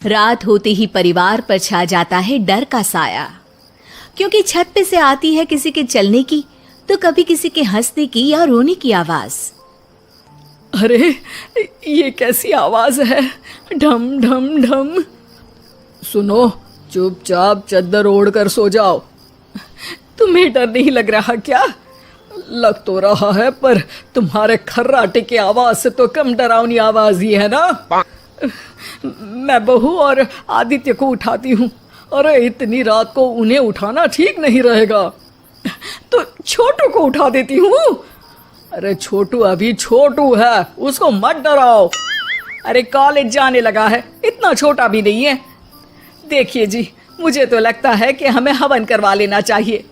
रात होते ही परिवार पर छा जाता है डर का साया, क्योंकि छत पे से आती है किसी के चलने की तो कभी किसी के हंसने की या रोने की आवाज। अरे ये कैसी आवाज है? ढम ढम ढम। सुनो, चुपचाप चद्दर ओढ़ कर सो जाओ। तुम्हें डर नहीं लग रहा क्या? लग तो रहा है, पर तुम्हारे खर्राटे की आवाज से तो कम डरावनी आवाज ही है ना। मैं बहू और आदित्य को उठाती हूँ। अरे इतनी रात को उन्हें उठाना ठीक नहीं रहेगा, तो छोटू को उठा देती हूँ। अरे छोटू अभी छोटू है, उसको मत डराओ। अरे कॉलेज जाने लगा है, इतना छोटा भी नहीं है। देखिए जी, मुझे तो लगता है कि हमें हवन करवा लेना चाहिए।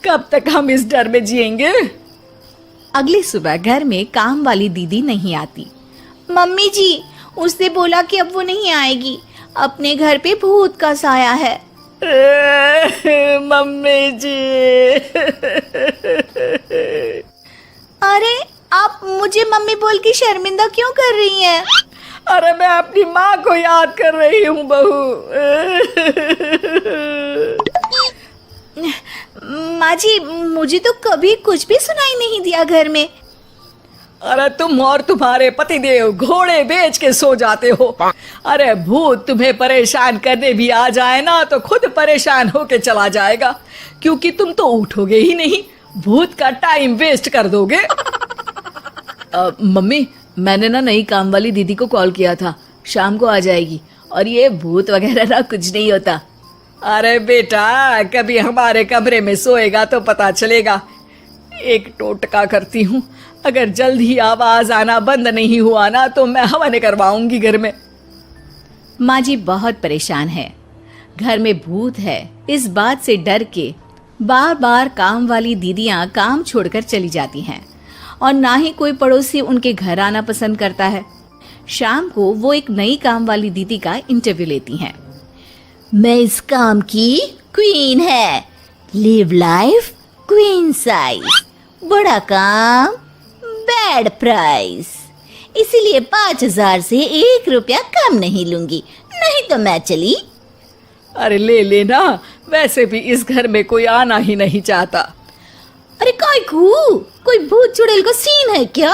कब तक हम इस डर में जिएंगे? अगली सुबह घर में काम वाली दीदी नहीं आती। मम्मी जी, उसने बोला कि अब वो नहीं आएगी, अपने घर पे भूत का साया है। मम्मी जी। अरे आप मुझे मम्मी बोल के शर्मिंदा क्यों कर रही हैं? अरे मैं अपनी माँ को याद कर रही हूँ बहू। माँ जी, मुझे तो कभी कुछ भी सुनाई नहीं दिया घर में। अरे तुम और तुम्हारे पतिदेव घोड़े बेच के सो जाते हो। अरे भूत तुम्हें परेशान करने भी आ जाए ना तो खुद परेशान होके चला जाएगा, क्योंकि तुम तो उठोगे ही नहीं, भूत का टाइम वेस्ट कर दोगे। मम्मी, मैंने ना नई काम वाली दीदी को कॉल किया था, शाम को आ जाएगी, और ये भूत वगैरह ना कुछ नहीं होता। अरे बेटा, कभी हमारे कमरे में सोएगा तो पता चलेगा। एक टोटका करती हूँ, अगर जल्द ही आवाज आना बंद नहीं हुआ ना तो मैं हवन करवाऊंगी घर में। माँ जी बहुत परेशान है, घर में भूत है इस बात से डर के बार बार काम वाली दीदियाँ काम छोड़कर चली जाती हैं, और ना ही कोई पड़ोसी उनके घर आना पसंद करता है। शाम को वो एक नई काम वाली दीदी का इंटरव्यू लेती हैं। मैं इस काम की क्वीन है, लिव लाइफ क्वीन साइज, बड़ा काम बैड प्राइस, इसीलिए 5,000 से 1 रुपया कम नहीं लूंगी, नहीं तो मैं चली। अरे ले लेना, वैसे भी इस घर में कोई आना ही नहीं चाहता। अरे कोई भूत चुड़ैल का सीन है क्या?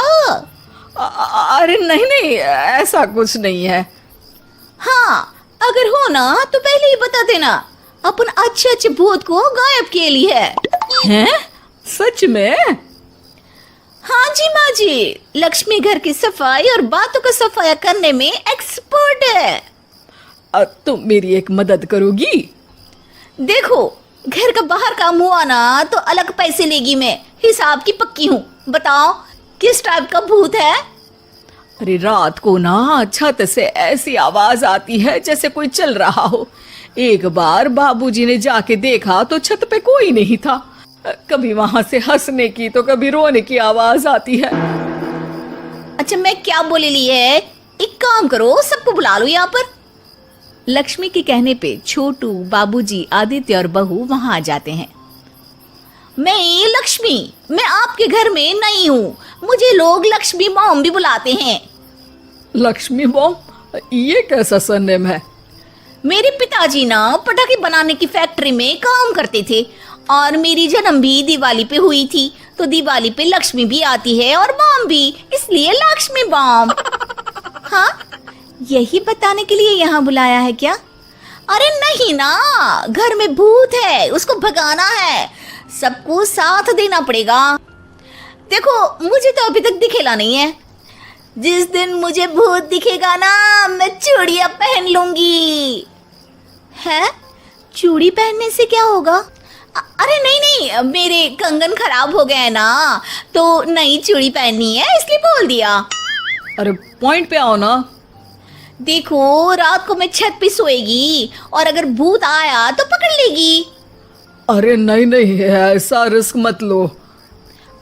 अरे नहीं नहीं, ऐसा कुछ नहीं है। हाँ, अगर हो ना तो पहले ही बता देना, अपन अच्छे अच्छे भूत को गायब के लिए है। हैं? सच में? हाँ जी माँ जी, लक्ष्मी घर की सफाई और बातों का सफाया करने में एक्सपर्ट है। तुम मेरी एक मदद करोगी? देखो, घर का बाहर काम हुआ ना तो अलग पैसे लेगी, मैं हिसाब की पक्की हूँ। बताओ किस टाइप का भूत है? अरे रात को ना छत से ऐसी आवाज आती है जैसे कोई चल रहा हो। एक बार बाबूजी ने जाके देखा तो छत पे कोई नहीं था। कभी वहां से हंसने की तो कभी रोने की आवाज आती है। अच्छा, मैं क्या बोले ली है, एक काम करो, सबको बुला लो यहाँ पर। लक्ष्मी के कहने पे छोटू, बाबूजी, आदित्य और बहू वहां आ जाते हैं। मैं लक्ष्मी, मैं आपके घर में नई हूँ, मुझे लोग लक्ष्मी मॉम भी बुलाते हैं। लक्ष्मी मॉम? ये कैसा सरनेम है? मेरे पिताजी ना पटाखे बनाने की फैक्ट्री में काम करते थे, और मेरी जन्म भी दिवाली पे हुई थी, तो दिवाली पे लक्ष्मी भी आती है और बॉम भी, इसलिए लक्ष्मी बॉम। हाँ, यही बताने के लिए यहाँ बुलाया है क्या? अरे नहीं ना, घर में भूत है, उसको भगाना है, सबको साथ देना पड़ेगा। देखो, मुझे तो अभी तक दिखेला नहीं है, जिस दिन मुझे भूत दिखेगा ना मैं चूड़ियां पहन लूंगी। है? चूड़ी पहनने से क्या होगा? अरे नहीं नहीं, मेरे कंगन खराब हो गए हैं ना, तो नई चूड़ी पहननी है इसलिए बोल दिया। अरे पॉइंट पे आओ ना। देखो, रात को मैं छत पे सोएगी और अगर भूत आया तो पकड़ लेगी। अरे नहीं नहीं, ऐसा रिस्क मत लो।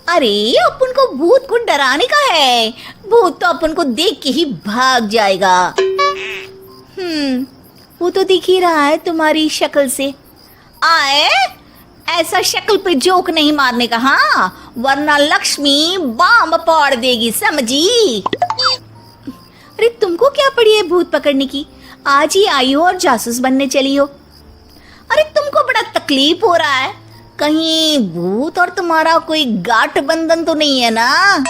अरे अपन को भूत को डराने का है, भूत तो अपन को देख के ही भाग जाएगा। वो तो दिख ही रहा है तुम्हारी शक्ल से। आए, ऐसा शक्ल पे जोक नहीं मारने का, हाँ, वरना लक्ष्मी बम पाड़ देगी, समझी? अरे तुमको क्या पड़ी है भूत पकड़ने की? आज ही आई हो और जासूस बनने चली हो। अरे तुमको बड़ा तकलीफ हो रहा है, कहीं भूत और तुम्हारा कोई गांठ बंधन तो नहीं है ना?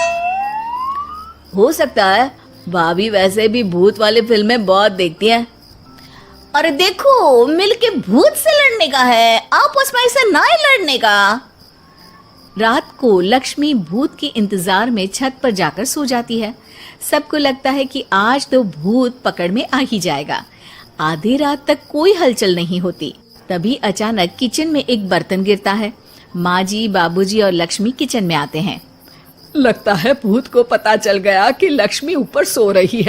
हो सकता है, भाभी वैसे भी भूत वाली फिल्में बहुत देखती हैं। अरे देखो, मिलके भूत से लड़ने का है, आपस में ऐसा ना ही लड़ने का। रात को लक्ष्मी भूत के इंतजार में छत पर जाकर सो जाती है। सबको लगता है कि आज तो भूत पकड़ में आ ही जाएगा। आधी रात तक कोई हलचल नहीं होती। तभी अचानक किचन में एक बर्तन गिरता है। माँ जी, बाबूजी और लक्ष्मी किचन में आते हैं। लगता है भूत को पता चल गया कि लक्ष्मी ऊपर सो रही है।